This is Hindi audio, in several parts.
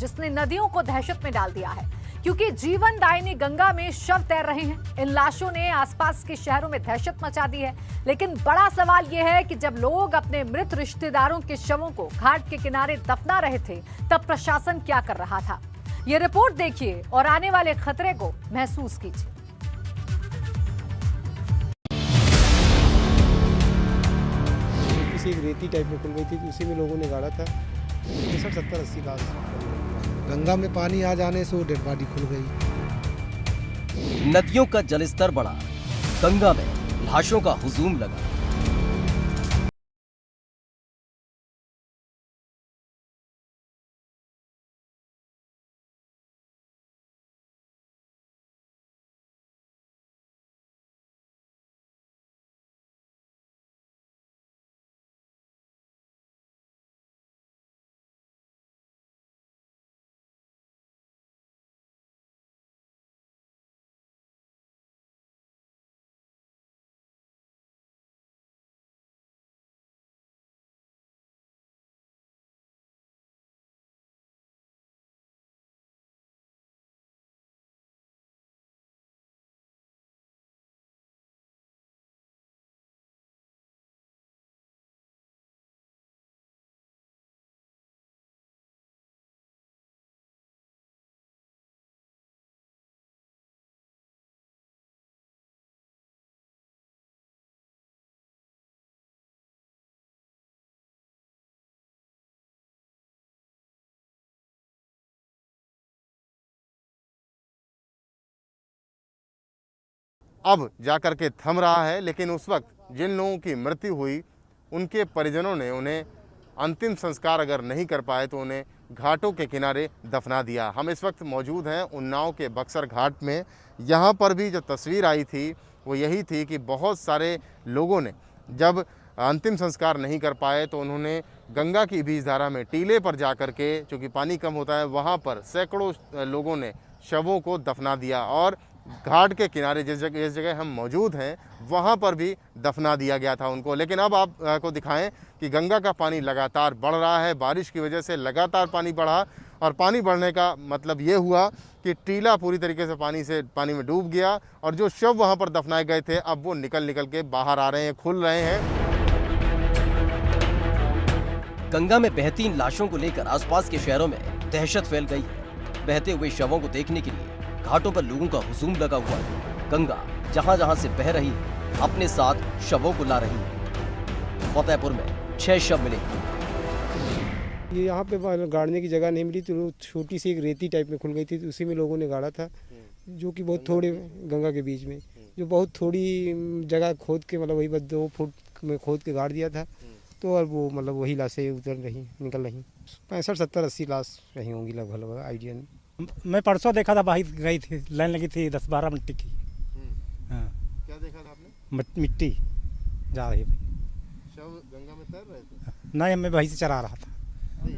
जिसने नदियों को दहशत में डाल दिया है, क्योंकि जीवन दायिनी गंगा में शव तैर रहे हैं। इन लाशों ने आसपास के शहरों में दहशत मचा दी है। लेकिन बड़ा सवाल यह है कि जब लोग अपने मृत रिश्तेदारों के शवों को घाट के किनारे दफना रहे थे, तब प्रशासन क्या कर रहा था? ये रिपोर्ट देखिए और आने वाले खतरे को महसूस कीजिए। किसी एक रेती टाइप में खुल गई थी, तो उसी में लोगों ने गाड़ा था। 70-80 लाश। गंगा में पानी आ जाने से वो डेड बॉडी खुल गई। नदियों का जलस्तर बढ़ा, गंगा में लाशों का हुजूम लगा। अब जाकर के थम रहा है, लेकिन उस वक्त जिन लोगों की मृत्यु हुई उनके परिजनों ने उन्हें अंतिम संस्कार अगर नहीं कर पाए तो उन्हें घाटों के किनारे दफना दिया। हम इस वक्त मौजूद हैं उन्नाव के बक्सर घाट में। यहाँ पर भी जो तस्वीर आई थी वो यही थी कि बहुत सारे लोगों ने जब अंतिम संस्कार नहीं कर पाए तो उन्होंने गंगा की बीच धारा में टीले पर जा कर के, चूँकि पानी कम होता है, वहाँ पर सैकड़ों लोगों ने शवों को दफना दिया और घाट के किनारे जिस जगह हम मौजूद हैं वहाँ पर भी दफना दिया गया था उनको। लेकिन अब आपको दिखाएं कि गंगा का पानी लगातार बढ़ रहा है। बारिश की वजह से लगातार पानी बढ़ा और पानी बढ़ने का मतलब ये हुआ कि टीला पूरी तरीके से पानी में डूब गया और जो शव वहाँ पर दफनाए गए थे अब वो निकल के बाहर आ रहे हैं, खुल रहे हैं। गंगा में बहती इन लाशों को लेकर आसपास के शहरों में दहशत फैल गई है। बहते हुए शवों को देखने के लिए घाटों पर लोगों का हुजूम लगा हुआ है। गंगा जहां से बह रही है, अपने साथ शवों को ला रही है। फतेहपुर में 6 शव मिले। ये यहाँ पे गाड़ने की जगह नहीं मिली, तो छोटी सी एक रेती टाइप में खुल गई थी, तो उसी में लोगों ने गाड़ा था, जो कि बहुत थोड़े गंगा के बीच में, जो बहुत थोड़ी जगह खोद के, मतलब वही बस 2 फुट में खोद के गाड़ दिया था। तो और वो मतलब वही लाशें निकल रही 65-70-80 लाश रही होंगी लगभग आइडिया। मैं परसों देखा था, बाहर गई थी, लाइन लगी थी 10-12 मिट्टी की। हाँ। क्या देखा था आपने? मिट्टी जा रही भाई। शव गंगा में तैर रहे थे? नहीं, मैं वहीं से चला रहा था,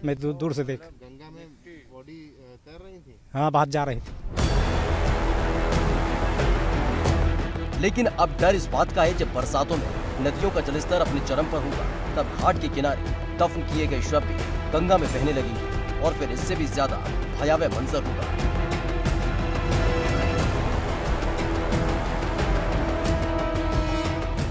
मैं दूर से देख। गंगा में बॉडी तैर रही थी? हाँ, बाहर जा रही थी। लेकिन अब डर इस बात का है, जब बरसातों में नदियों का जलस्तर अपने चरम पर होगा तब घाट के किनारे दफन किए गए शव भी गंगा में बहने लगेंगे और फिर इससे भी ज्यादा भयावह मंजर होगा।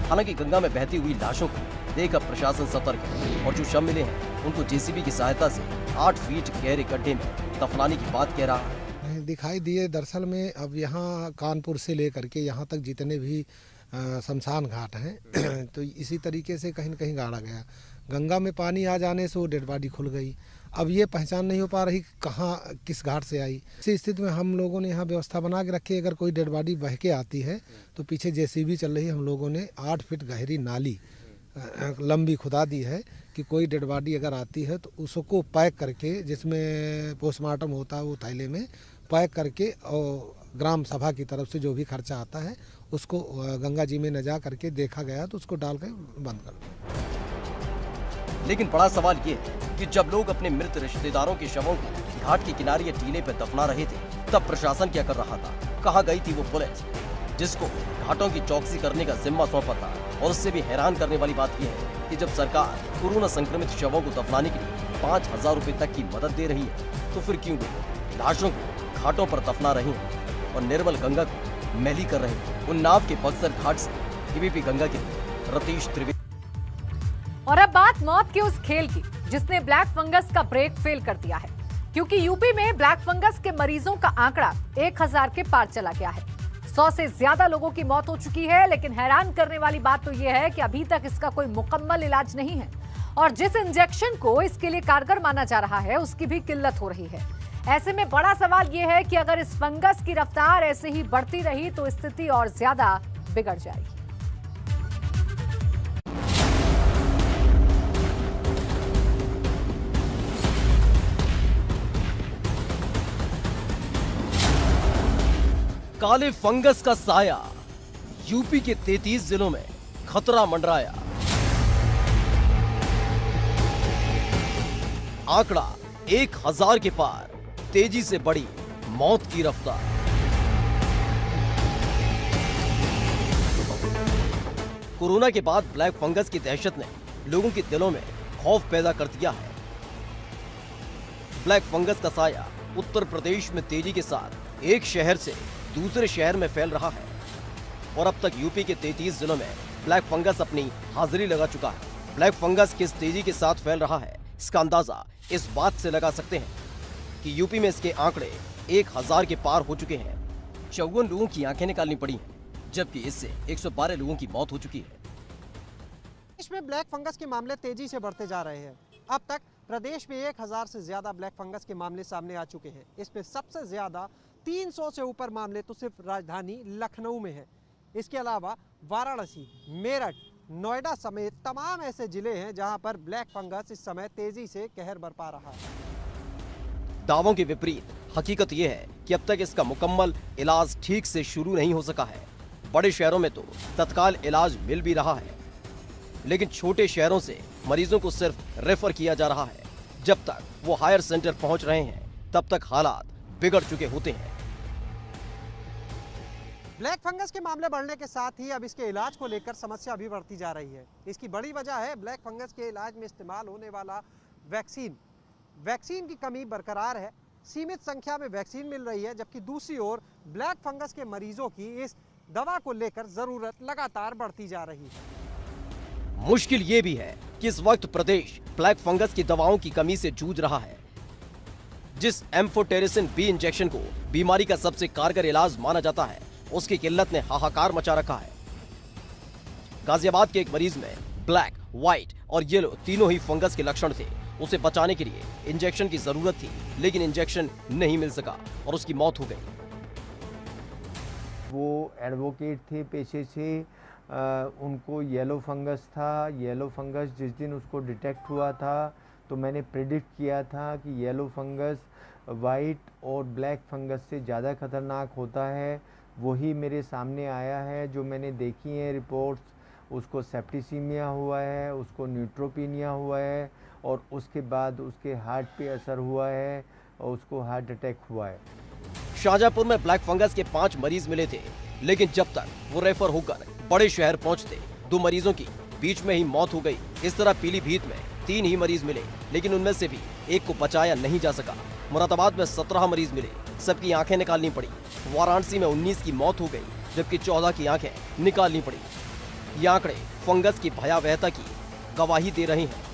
हालांकि गंगा में बहती हुई लाशों को देख अब प्रशासन सतर्क है और जो शव मिले हैं उनको जेसीबी की सहायता से 8 फीट गहरे गड्ढे में दफनाने की बात कह रहा है। दिखाई दिए दरअसल में अब यहाँ कानपुर से लेकर के यहाँ तक जितने भी शमशान घाट हैं तो इसी तरीके से कहीं न कहीं गाड़ा गया। गंगा में पानी आ जाने से वो डेड बॉडी खुल गई। अब ये पहचान नहीं हो पा रही कहाँ किस घाट से आई। इसी स्थिति में हम लोगों ने यहाँ व्यवस्था बना के रखी है, अगर कोई डेड बॉडी बह के आती है तो पीछे जेसीबी चल रही है। हम लोगों ने 8 फीट गहरी नाली लंबी खुदा दी है कि कोई डेड बॉडी अगर आती है तो उसको पैक करके, जिसमें पोस्टमार्टम होता है वो थैले में पैक करके, और ग्राम सभा की तरफ से जो भी खर्चा आता है उसको गंगा जी में न जा करके देखा गया तो उसको डाल कर बंद कर दो। लेकिन बड़ा सवाल ये है कि जब लोग अपने मृत रिश्तेदारों के शवों को घाट के किनारे या टीले पर दफना रहे थे तब प्रशासन क्या कर रहा था? कहाँ गई थी वो पुलिस जिसको घाटों की चौकसी करने का जिम्मा सौंपा था? और उससे भी हैरान करने वाली बात यह है कि जब सरकार कोरोना संक्रमित शवों को दफनाने के लिए 5,000 रुपए तक की मदद दे रही है, तो फिर क्यों लोग लाशों को घाटों पर दफना रहे हैं और निर्मल गंगा को मैली कर रहे हैं। उन्नाव के बक्सर घाट से एबीपी गंगा के लिए रतीश त्रिवेदी। और अब बात मौत के उस खेल की जिसने ब्लैक फंगस का ब्रेक फेल कर दिया है, क्योंकि यूपी में ब्लैक फंगस के मरीजों का आंकड़ा 1000 के पार चला गया है। 100 से ज्यादा लोगों की मौत हो चुकी है, लेकिन हैरान करने वाली बात तो यह है कि अभी तक इसका कोई मुकम्मल इलाज नहीं है और जिस इंजेक्शन को इसके लिए कारगर माना जा रहा है उसकी भी किल्लत हो रही है। ऐसे में बड़ा सवाल यह है कि अगर इस फंगस की रफ्तार ऐसे ही बढ़ती रही तो स्थिति और ज्यादा बिगड़ जाएगी। काले फंगस का साया यूपी के 33 जिलों में खतरा मंडराया। आंकड़ा 1000 के पार, तेजी से बढ़ी मौत की रफ्तार। कोरोना के बाद ब्लैक फंगस की दहशत ने लोगों के दिलों में खौफ पैदा कर दिया है। ब्लैक फंगस का साया उत्तर प्रदेश में तेजी के साथ एक शहर से दूसरे शहर में फैल रहा है और अब तक यूपी के 33 जिलों में ब्लैक फंगस अपनी हाजिरी लगा चुका है। ब्लैक फंगस किस तेजी के साथ फैल रहा है, इसका अंदाजा इस बात से लगा सकते हैं कि यूपी में इसके आंकड़े 1000 के पार हो चुके हैं। 54 लोगों की आंखें निकालनी पड़ी हैं, जबकि इससे 112 लोगों की मौत हो चुकी है। देश में ब्लैक फंगस के मामले तेजी से बढ़ते जा रहे हैं। अब तक प्रदेश में 1000 से ज्यादा ब्लैक फंगस के मामले सामने आ चुके हैं। इसमें सबसे ज्यादा 300 से ऊपर मामले तो सिर्फ राजधानी लखनऊ में है। इसके अलावा वाराणसी, मेरठ, नोएडा समेत तमाम ऐसे जिले हैं जहां पर ब्लैक फंगस इस समय तेजी से कहर बरपा रहा है। दावों के विपरीत हकीकत यह है कि अब तक इसका मुकम्मल इलाज ठीक से शुरू नहीं हो सका है। बड़े शहरों में तो तत्काल इलाज मिल भी रहा है, लेकिन छोटे शहरों से मरीजों को सिर्फ रेफर किया जा रहा है। जब तक वो हायर सेंटर पहुंच रहे हैं तब तक हालात बिगड़ चुके होते हैं। ब्लैक फंगस के मामले बढ़ने के साथ ही अब इसके इलाज को लेकर समस्या भी बढ़ती जा रही है। इसकी बड़ी वजह है ब्लैक फंगस के इलाज में इस्तेमाल होने वाला वैक्सीन की कमी बरकरार है। सीमित संख्या में वैक्सीन मिल रही है, जबकि दूसरी ओर ब्लैक फंगस के मरीजों की इस दवा को लेकर जरूरत लगातार बढ़ती जा रही है। मुश्किल ये भी है कि इस वक्त प्रदेश ब्लैक फंगस की दवाओं की कमी से जूझ रहा है। जिस एम्फोटेरिसिन बी इंजेक्शन को बीमारी का सबसे कारगर इलाज माना जाता है, उसकी किल्लत ने हाहाकार मचा रखा है। गाजियाबाद के एक मरीज में ब्लैक, व्हाइट और येलो तीनों ही फंगस के लक्षण थे। उसे बचाने के लिए इंजेक्शन की जरूरत थी, लेकिन इंजेक्शन नहीं मिल सका और उसकी मौत हो गई। वो एडवोकेट थे पेशे से, उनको येलो फंगस था। येलो फंगस जिस दिन उसको डिटेक्ट हुआ था तो मैंने प्रेडिक्ट किया था कि येलो फंगस वाइट और ब्लैक फंगस से ज़्यादा खतरनाक होता है। वही मेरे सामने आया है, जो मैंने देखी है रिपोर्ट्स। उसको सेप्टिसीमिया हुआ है, उसको न्यूट्रोपीनिया हुआ है और उसके बाद उसके हार्ट पे असर हुआ है और उसको हार्ट अटैक हुआ है। शाहजहांपुर में ब्लैक फंगस के 5 मरीज मिले थे, लेकिन जब तक वो रेफर होकर बड़े शहर पहुंचते 2 मरीजों की बीच में ही मौत हो गई। इस तरह पीलीभीत में 3 ही मरीज मिले, लेकिन उनमें से भी एक को बचाया नहीं जा सका। मुरादाबाद में 17 मरीज मिले, सबकी आंखें निकालनी पड़ी। वाराणसी में 19 की मौत हो गई, जबकि 14 की आंखें निकालनी पड़ी। ये आंकड़े फंगस की भयावहता की गवाही दे रहे हैं।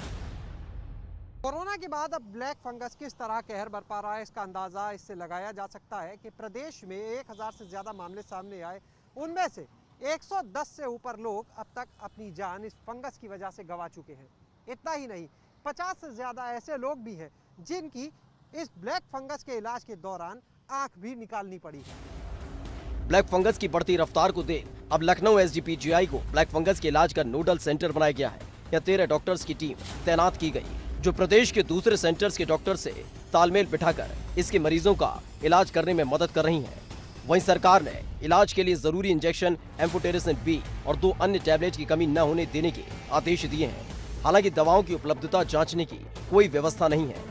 कोरोना के बाद अब ब्लैक फंगस किस तरह कहर बरपा रहा है, इसका अंदाजा इससे लगाया जा सकता है कि प्रदेश में 1000 से ज्यादा मामले सामने आए, उनमें से 110 से ऊपर लोग अब तक अपनी जान इस फंगस की वजह से गंवा चुके हैं। इतना ही नहीं, 50 से ज्यादा ऐसे लोग भी हैं जिनकी इस ब्लैक फंगस के इलाज के दौरान आंख भी निकालनी पड़ी है। ब्लैक फंगस की बढ़ती रफ्तार को देख अब लखनऊ एसजीपीजीआई को ब्लैक फंगस के इलाज का नोडल सेंटर बनाया गया है। यहाँ 13 डॉक्टर्स की टीम तैनात की गई, जो प्रदेश के दूसरे सेंटर्स के डॉक्टर से तालमेल बिठाकर इसके मरीजों का इलाज करने में मदद कर रही हैं। वहीं सरकार ने इलाज के लिए जरूरी इंजेक्शन एम्फोटेरिसिन बी और 2 अन्य टैबलेट की कमी न होने देने के आदेश दिए हैं। हालांकि दवाओं की उपलब्धता जांचने की कोई व्यवस्था नहीं है।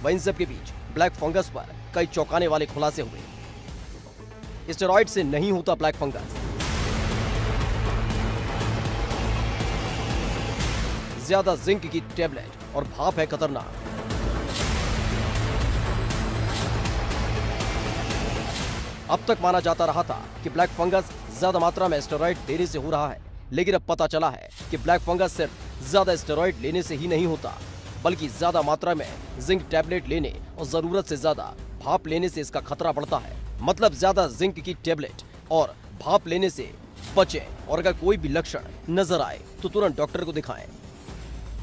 वहीं सब के बीच ब्लैक फंगस पर कई चौंकाने वाले खुलासे हुए। स्टेरॉइड से नहीं होता ब्लैक फंगस। ज्यादा जिंक की टेबलेट और भाप है खतरनाक। अब तक माना जाता रहा था कि ब्लैक फंगस ज्यादा मात्रा में स्टेरॉइड लेने से हो रहा है, लेकिन अब पता चला है कि ब्लैक फंगस सिर्फ ज्यादा स्टेरॉइड लेने से ही नहीं होता, बल्कि ज्यादा मात्रा में जिंक टैबलेट लेने और जरूरत से ज्यादा भाप लेने से इसका खतरा बढ़ता है। मतलब ज्यादा जिंक की टैबलेट और भाप लेने से बचें, और अगर कोई भी लक्षण नजर आए तो तुरंत डॉक्टर को दिखाएं।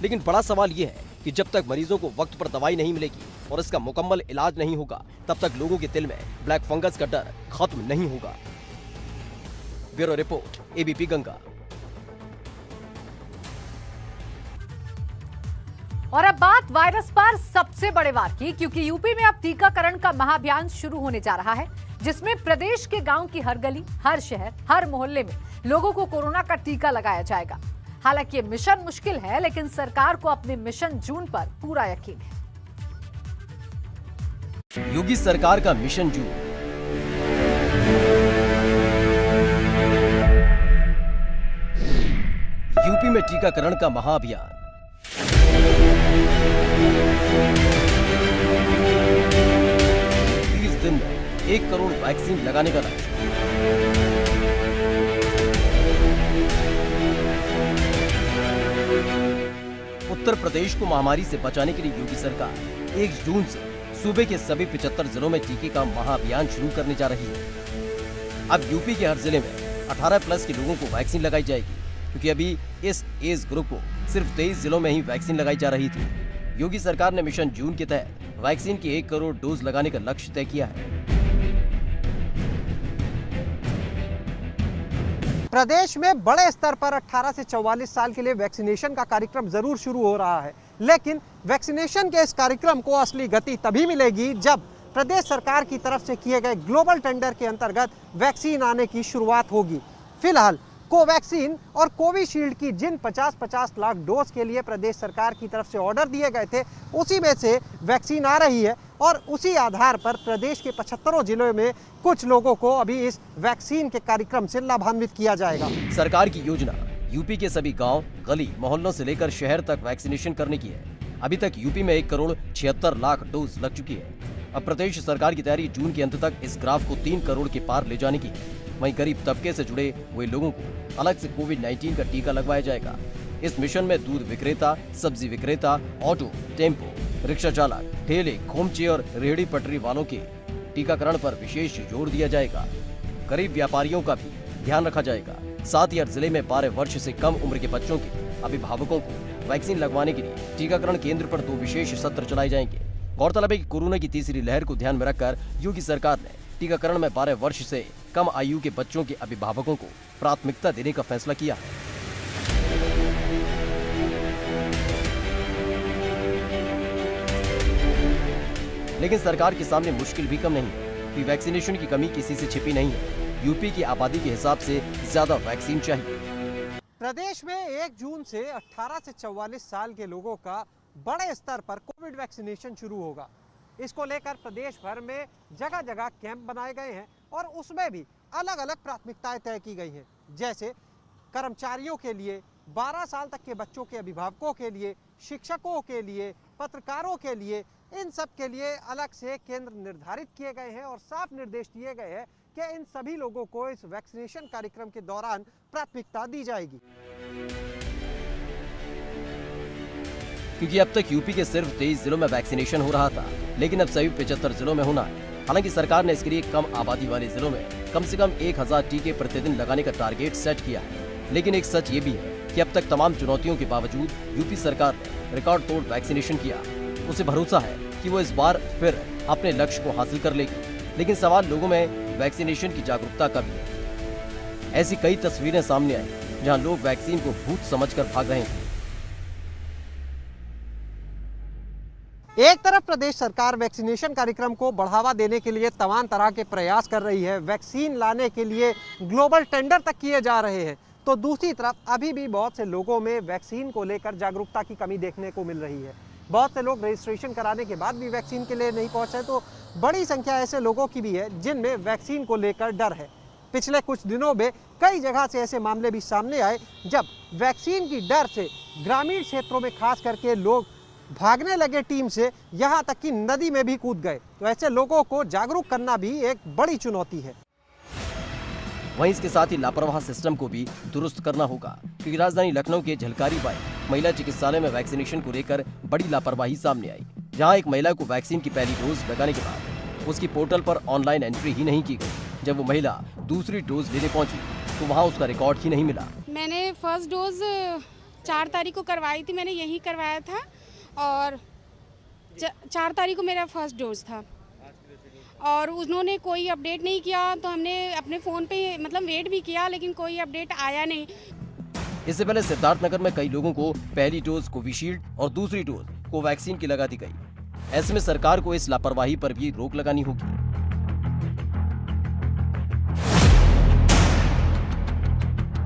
लेकिन बड़ा सवाल यह है कि जब तक मरीजों को वक्त पर दवाई नहीं मिलेगी और इसका मुकम्मल इलाज नहीं होगा, तब तक लोगों के दिल में ब्लैक फंगस का डर खत्म नहीं होगा। Bureau report, ABP Ganga. और अब बात वायरस पर सबसे बड़े वार की, क्योंकि यूपी में अब टीकाकरण का महाअभियान शुरू होने जा रहा है, जिसमें प्रदेश के गांव की हर गली, हर शहर, हर मोहल्ले में लोगों को कोरोना का टीका लगाया जाएगा। हालांकि ये मिशन मुश्किल है, लेकिन सरकार को अपने मिशन जून पर पूरा यकीन है। योगी सरकार का मिशन जून। यूपी में टीकाकरण का महाअभियान। 30 दिन में 1 करोड़ वैक्सीन लगाने का लक्ष्य। उत्तर प्रदेश को महामारी से बचाने के लिए योगी सरकार 1 जून से सूबे के सभी 75 जिलों में टीके का महाअभियान शुरू करने जा रही है। अब यूपी के हर जिले में 18+ के लोगों को वैक्सीन लगाई जाएगी, क्योंकि अभी इस एज ग्रुप को सिर्फ 23 जिलों में ही वैक्सीन लगाई जा रही थी। योगी सरकार ने मिशन जून के तहत वैक्सीन की 1 करोड़ डोज लगाने का लक्ष्य तय किया है। प्रदेश में बड़े स्तर पर 18 से 44 साल के लिए वैक्सीनेशन का कार्यक्रम जरूर शुरू हो रहा है, लेकिन वैक्सीनेशन के इस कार्यक्रम को असली गति तभी मिलेगी जब प्रदेश सरकार की तरफ से किए गए ग्लोबल टेंडर के अंतर्गत वैक्सीन आने की शुरुआत होगी। फिलहाल कोवैक्सीन और कोविशील्ड की जिन 50-50 लाख डोज के लिए प्रदेश सरकार की तरफ से ऑर्डर दिए गए थे, उसी में से वैक्सीन आ रही है और उसी आधार पर प्रदेश के 75 जिलों में कुछ लोगों को अभी इस वैक्सीन के कार्यक्रम से लाभान्वित किया जाएगा। सरकार की योजना यूपी के सभी गांव, गली, मोहल्लों से लेकर शहर तक वैक्सीनेशन करने की है। अभी तक यूपी में 1 करोड़ 76 लाख डोज लग चुकी है। अब प्रदेश सरकार की तैयारी जून के अंत तक इस ग्राफ को 3 करोड़ के पार ले जाने की है। वहीं गरीब तबके से जुड़े हुए लोगों को अलग से कोविड-19 का टीका लगवाया जाएगा। इस मिशन में दूध विक्रेता, सब्जी विक्रेता, ऑटो, टेम्पो, रिक्शा चालक, ठेले, खोमचे और रेहड़ी पटरी वालों के टीकाकरण पर विशेष जोर दिया जाएगा। गरीब व्यापारियों का भी ध्यान रखा जाएगा। साथ ही हर जिले में 12 वर्ष से कम उम्र के बच्चों के अभिभावकों को वैक्सीन लगवाने के लिए टीकाकरण केंद्र पर 2 विशेष सत्र चलाए जाएंगे। गौरतलब है कि कोरोना की तीसरी लहर को ध्यान में रखकर योगी सरकार ने टीकाकरण में 12 वर्ष से कम आयु के बच्चों के अभिभावकों को प्राथमिकता देने का फैसला किया है। लेकिन सरकार के सामने मुश्किल भी कम नहीं है कि वैक्सीनेशन की कमी किसी से छिपी नहीं है। यूपी की आबादी के हिसाब से ज्यादा वैक्सीन चाहिए। प्रदेश में 1 जून से 18 से 44 साल के लोगों का बड़े स्तर पर कोविड वैक्सीनेशन शुरू होगा। इसको लेकर प्रदेश भर में जगह जगह कैंप बनाए गए हैं और उसमें भी अलग अलग प्राथमिकताएं तय की गई हैं, जैसे कर्मचारियों के लिए, 12 साल तक के बच्चों के अभिभावकों के लिए, शिक्षकों के लिए, पत्रकारों के लिए, इन सब के लिए अलग से केंद्र निर्धारित किए गए हैं और साफ निर्देश दिए गए हैं कि इन सभी लोगों को इस वैक्सीनेशन कार्यक्रम के दौरान प्राथमिकता दी जाएगी। क्योंकि अब तक यूपी के सिर्फ 23 जिलों में वैक्सीनेशन हो रहा था, लेकिन अब सभी 75 जिलों में होना है। हालांकि सरकार ने इसके लिए कम आबादी वाले जिलों में कम से कम 1000 टीके प्रतिदिन लगाने का टारगेट सेट किया है। लेकिन एक सच ये भी है कि अब तक तमाम चुनौतियों के बावजूद यूपी सरकार ने रिकॉर्ड तोड़ वैक्सीनेशन किया। उसे भरोसा है कि वो इस बार फिर अपने लक्ष्य को हासिल कर लेगी। लेकिन सवाल लोगों में वैक्सीनेशन की जागरूकता का भी है। ऐसी कई तस्वीरें सामने आई जहां लोग वैक्सीन को भूत समझकर भाग रहे हैं। एक तरफ प्रदेश सरकार वैक्सीनेशन कार्यक्रम को बढ़ावा देने के लिए तमाम तरह के प्रयास कर रही है, वैक्सीन लाने के लिए ग्लोबल टेंडर तक किए जा रहे हैं, तो दूसरी तरफ अभी भी बहुत से लोगों में वैक्सीन को लेकर जागरूकता की कमी देखने को मिल रही है। बहुत से लोग रजिस्ट्रेशन कराने के बाद भी वैक्सीन के लिए नहीं पहुंचे, तो बड़ी संख्या ऐसे लोगों की भी है जिनमें वैक्सीन को लेकर डर है। पिछले कुछ दिनों में कई जगह से ऐसे मामले भी सामने आए जब वैक्सीन की डर से ग्रामीण क्षेत्रों में खास करके लोग भागने लगे टीम से, यहाँ तक कि नदी में भी कूद गए। तो ऐसे लोगों को जागरूक करना भी एक बड़ी चुनौती है। वहीं इसके साथ ही लापरवाह सिस्टम को भी दुरुस्त करना होगा, क्योंकि राजधानी लखनऊ के झलकारी बाई महिला चिकित्सालय में वैक्सीनेशन को लेकर बड़ी लापरवाही सामने आई, जहां एक महिला को वैक्सीन की पहली डोज लगाने के बाद उसकी पोर्टल पर ऑनलाइन एंट्री ही नहीं की गई। जब वो महिला दूसरी डोज लेने पहुंची तो वहां उसका रिकॉर्ड ही नहीं मिला। मैंने फर्स्ट डोज 4 तारीख को करवाई थी, मैंने यही करवाया था और 4 तारीख को मेरा फर्स्ट डोज था और उन्होंने कोई अपडेट नहीं किया। तो हमने अपने फ़ोन पे मतलब वेट भी किया, लेकिन कोई अपडेट आया नहीं। इससे पहले सिद्धार्थनगर में कई लोगों को पहली डोज कोविशील्ड और दूसरी डोज कोवैक्सीन की लगा दी गई। ऐसे में सरकार को इस लापरवाही पर भी रोक लगानी होगी।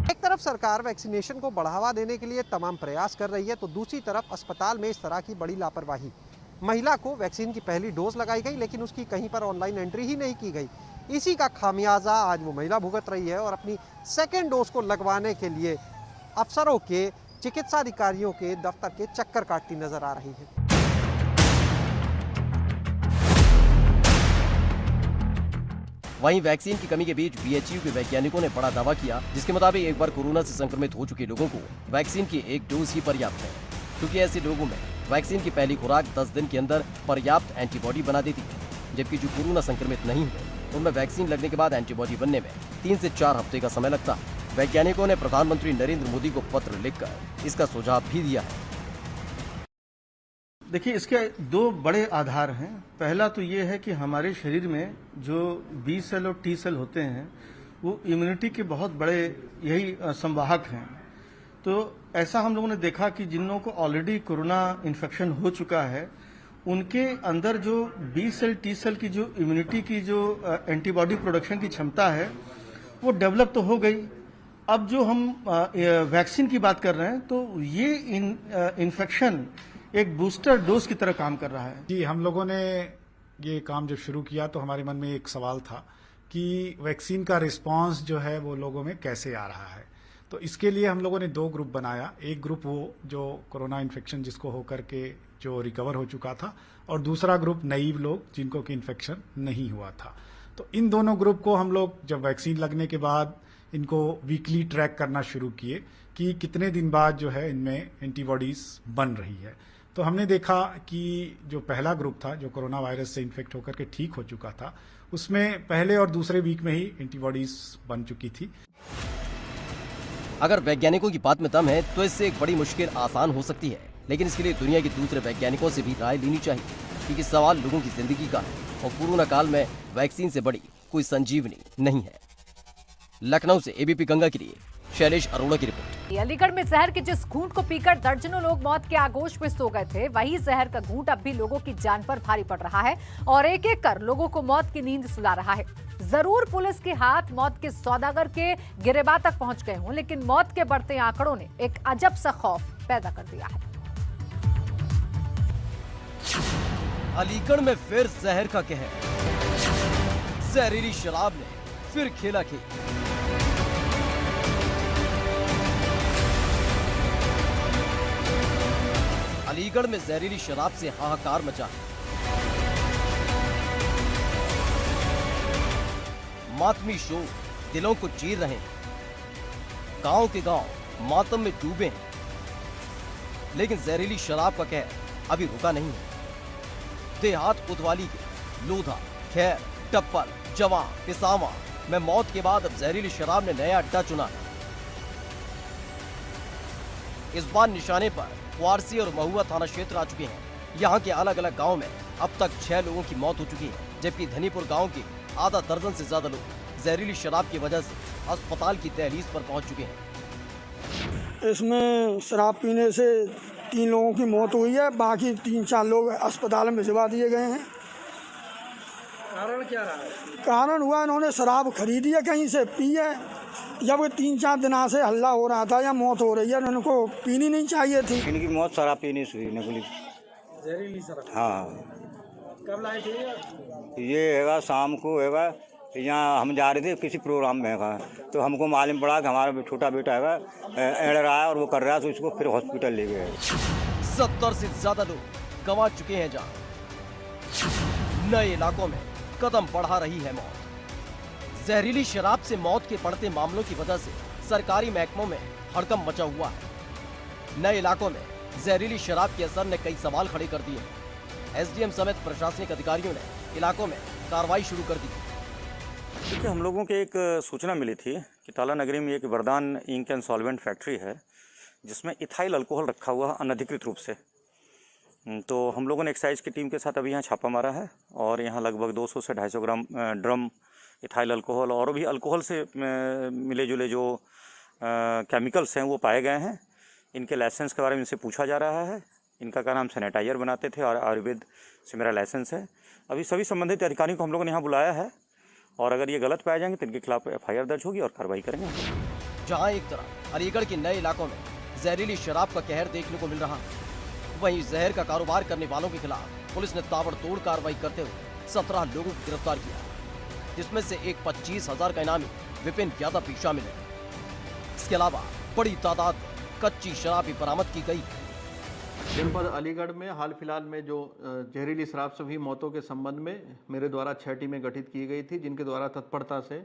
एक तरफ सरकार वैक्सीनेशन को बढ़ावा देने के लिए तमाम प्रयास कर रही है, तो दूसरी तरफ अस्पताल में इस तरह की बड़ी लापरवाही। महिला को वैक्सीन की पहली डोज लगाई गई, लेकिन उसकी कहीं पर ऑनलाइन एंट्री ही नहीं की गई। इसी का खामियाजा आज वो महिला भुगत रही है और अपनी सेकेंड डोज को लगवाने के लिए अफसरों के, चिकित्सा अधिकारियों के दफ्तर के चक्कर काटती नजर आ रही है। वहीं वैक्सीन की कमी के बीच बीएचयू के वैज्ञानिकों ने बड़ा दावा किया, जिसके मुताबिक एक बार कोरोना से संक्रमित हो चुके लोगों को वैक्सीन की एक डोज ही पर्याप्त है, क्योंकि ऐसे लोगों में वैक्सीन की पहली खुराक 10 दिन के अंदर पर्याप्त एंटीबॉडी बना देती है, जबकि जो कोरोना संक्रमित नहीं हुए उनमें वैक्सीन लगने के बाद एंटीबॉडी बनने में 3 से 4 हफ्ते का समय लगता है। वैज्ञानिकों ने प्रधानमंत्री नरेंद्र मोदी को पत्र लिखकर इसका सुझाव भी दिया है। देखिए, इसके 2 बड़े आधार हैं। पहला तो ये है कि हमारे शरीर में जो बी सेल और टी सेल होते हैं वो इम्यूनिटी के बहुत बड़े यही संवाहक हैं। तो ऐसा हम लोगों ने देखा कि जिन लोगों को ऑलरेडी कोरोना इन्फेक्शन हो चुका है उनके अंदर जो बी सेल टी सेल की जो इम्यूनिटी की जो एंटीबॉडी प्रोडक्शन की क्षमता है वो डेवलप तो हो गई। अब जो हम वैक्सीन की बात कर रहे हैं तो ये इन्फेक्शन एक बूस्टर डोज की तरह काम कर रहा है। जी, हम लोगों ने ये काम जब शुरू किया तो हमारे मन में एक सवाल था कि वैक्सीन का रिस्पांस जो है वो लोगों में कैसे आ रहा है। तो इसके लिए हम लोगों ने 2 ग्रुप बनाया। एक ग्रुप वो जो कोरोना इन्फेक्शन जिसको होकर के जो रिकवर हो चुका था, और दूसरा ग्रुप नईव लोग जिनको कि इन्फेक्शन नहीं हुआ था। तो इन दोनों ग्रुप को हम लोग जब वैक्सीन लगने के बाद इनको वीकली ट्रैक करना शुरू किए कि कितने दिन बाद जो है इनमें एंटीबॉडीज बन रही है। तो हमने देखा कि जो पहला ग्रुप था जो कोरोना वायरस से इन्फेक्ट होकर के ठीक हो चुका था, उसमें पहले और दूसरे वीक में ही एंटीबॉडीज बन चुकी थी। अगर वैज्ञानिकों की बात में दम है तो इससे एक बड़ी मुश्किल आसान हो सकती है, लेकिन इसके लिए दुनिया के दूसरे वैज्ञानिकों से भी राय लेनी चाहिए, क्योंकि सवाल लोगों की जिंदगी का है और कोरोना काल में वैक्सीन से बड़ी कोई संजीवनी नहीं है। लखनऊ से एबीपी गंगा के लिए शैलेश अरोड़ा की रिपोर्ट। अलीगढ़ में जहर के जिस घूंट को पीकर दर्जनों लोग मौत के आगोश में सो गए थे, वही जहर का घूंट अब भी लोगों की जान पर भारी पड़ रहा है और एक एक कर लोगों को मौत की नींद सुला रहा है। जरूर पुलिस के हाथ मौत के सौदागर के गिरेबान तक पहुंच गए हों, लेकिन मौत के बढ़ते आंकड़ों ने एक अजब सा खौफ पैदा कर दिया है। अलीगढ़ में फिर जहर का कहर, जहरीली शराब ने फिर खेला खेल। अलीगढ़ में जहरीली शराब से हाहाकार मचा है। मातमी शोर दिलों को चीर रहे हैं। गांव के गांव मातम में डूबे हैं, लेकिन जहरीली शराब का कहर अभी रुका नहीं है। देहात कोतवाली के लोधा, खैर, टप्पल, जवां, पिसावा में मौत के बाद अब जहरीली शराब ने नया अड्डा चुना है। इस बार निशाने पर वारसी और महुआ थाना क्षेत्र आ चुके हैं। यहाँ के अलग अलग गांव में अब तक 6 लोगों की मौत हो चुकी है, जबकि धनीपुर गांव के आधा दर्जन से ज्यादा लोग जहरीली शराब की वजह से अस्पताल की दहलीज पर पहुंच चुके हैं। इसमें शराब पीने से 3 लोगों की मौत हुई है, बाकी 3-4 लोग अस्पताल में भिजवा दिए गए हैं। कारण क्या रहा है? कारण हुआ इन्होंने शराब खरीदी है, कहीं से पी है। जब 3-4 दिन से हल्ला हो रहा था या मौत हो रही है, उनको पीनी नहीं चाहिए थी। इनकी मौत शराब पीने से हुई। जहरीली शराब? हाँ। कब लाए थे? ये हैगा शाम को हैगा यहाँ हम जा रहे थे किसी प्रोग्राम में का, तो हमको मालूम पड़ा कि हमारा छोटा बेटा है एड़ रहा है और वो कर रहा है, तो इसको फिर हॉस्पिटल ले गए। 70 से ज्यादा लोग गंवा चुके हैं जान। नए इलाकों में कदम बढ़ा रही है मौत। जहरीली शराब से मौत के बढ़ते मामलों की वजह से सरकारी महकमों में हड़कंप मचा हुआ है। नए इलाकों में जहरीली शराब के असर ने कई सवाल खड़े कर दिए। एसडीएम समेत प्रशासनिक अधिकारियों ने इलाकों में कार्रवाई शुरू कर दी। देखिए, हम लोगों के एक सूचना मिली थी कि ताला नगरी में एक वरदान इंक एंड सॉल्वेंट फैक्ट्री है जिसमें इथाइल अल्कोहल रखा हुआ है अनधिकृत रूप से। तो हम लोगों ने एक्साइज की टीम के साथ अभी यहाँ छापा मारा है और यहाँ लगभग 200 से 250 ग्राम ड्रम इथाइल अल्कोहल और भी अल्कोहल से मिले जुले जो केमिकल्स हैं वो पाए गए हैं। इनके लाइसेंस के बारे में इनसे पूछा जा रहा है। इनका कारण हम सैनिटाइजर बनाते थे और आयुर्वेद से मेरा लाइसेंस है। अभी सभी संबंधित अधिकारियों को हम लोगों ने यहाँ बुलाया है और अगर ये गलत पाए जाएंगे तो इनके खिलाफ FIR दर्ज होगी और कार्रवाई करेंगे। जहां एक तरफ अलीगढ़ के नए इलाकों में जहरीली शराब का कहर देखने को मिल रहा है, वहीं जहर का कारोबार करने वालों के खिलाफ पुलिस ने ताबड़तोड़ कार्रवाई करते हुए 17 लोगों को गिरफ्तार किया, जिसमें से एक 25,000 का इनामी विपिन यादव भी शामिल है। इसके अलावा बड़ी तादाद में कच्ची शराब भी बरामद की गई। जनपद अलीगढ़ में हाल फिलहाल में जो जहरीली शराब से हुई मौतों के संबंध में मेरे द्वारा 6 टीमें गठित की गई थी, जिनके द्वारा तत्परता से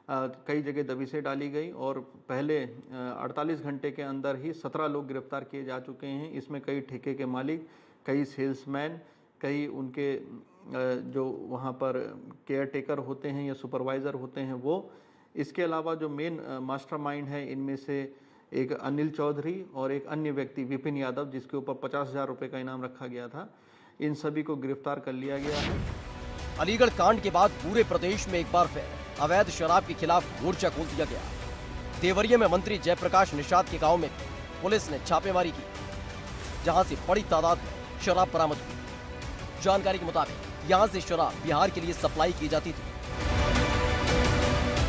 कई जगह दबिशें डाली गई और पहले 48 घंटे के अंदर ही 17 लोग गिरफ्तार किए जा चुके हैं। इसमें कई ठेके के मालिक, कई सेल्समैन, कई उनके जो वहाँ पर केयर टेकर होते हैं या सुपरवाइज़र होते हैं वो। इसके अलावा जो मेन मास्टरमाइंड है इनमें से एक अनिल चौधरी और एक अन्य व्यक्ति विपिन यादव, जिसके ऊपर 50,000 रुपये का इनाम रखा गया था, इन सभी को गिरफ्तार कर लिया गया है। अलीगढ़ कांड के बाद पूरे प्रदेश में एक बार फिर अवैध शराब के खिलाफ मोर्चा खोल दिया गया। देवरिया में मंत्री जयप्रकाश निषाद के गांव में पुलिस ने छापेमारी की, जहां से बड़ी तादाद में शराब बरामद हुई। जानकारी के मुताबिक यहां से शराब बिहार के लिए सप्लाई की जाती थी।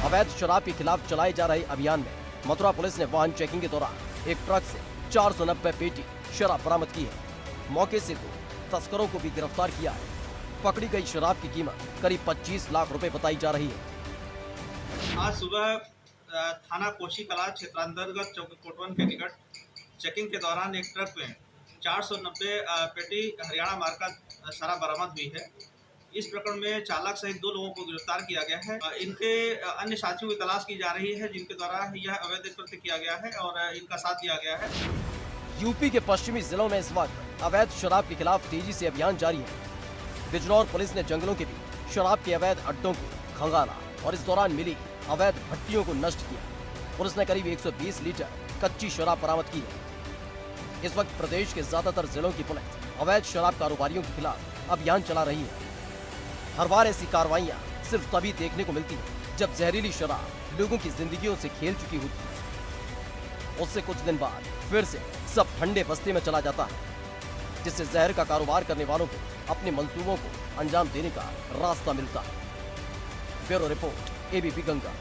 अवैध शराब के खिलाफ चलाए जा रहे अभियान में मथुरा पुलिस ने वाहन चेकिंग के दौरान एक ट्रक से 490 पेटी शराब बरामद की है। मौके से 2 तस्करों को भी गिरफ्तार किया है। पकड़ी गई शराब की कीमत करीब 25 लाख रुपए बताई जा रही है। आज सुबह थाना कोशी कला क्षेत्रांतर्गत चौकी कोटवन के निकट चेकिंग के दौरान एक ट्रक में 490 पेटी हरियाणा मार्ग का शराब बरामद हुई है। इस प्रकरण में चालक सहित 2 लोगों को गिरफ्तार किया गया है। इनके अन्य साथियों की तलाश की जा रही है, जिनके द्वारा यह अवैध कृत्य किया गया है और इनका साथ दिया गया है। यूपी के पश्चिमी जिलों में इस वक्त अवैध शराब के खिलाफ तेजी से अभियान जारी है। बिजनौर पुलिस ने जंगलों के बीच शराब के अवैध अड्डों को खंगाला और इस दौरान मिली अवैध भट्टियों को नष्ट किया। पुलिस ने करीब 120 लीटर कच्ची शराब बरामद की है। इस वक्त प्रदेश के ज्यादातर जिलों की पुलिस अवैध शराब कारोबारियों के खिलाफ अभियान चला रही है। हर बार ऐसी कार्रवाइयां सिर्फ तभी देखने को मिलती है जब जहरीली शराब लोगों की जिंदगियों से खेल चुकी होती है। उससे कुछ दिन बाद फिर से सब ठंडे बस्ते में चला जाता है, जिससे जहर का कारोबार करने वालों को अपने मंसूबों को अंजाम देने का रास्ता मिलता है। Bureau report, ABP Ganga.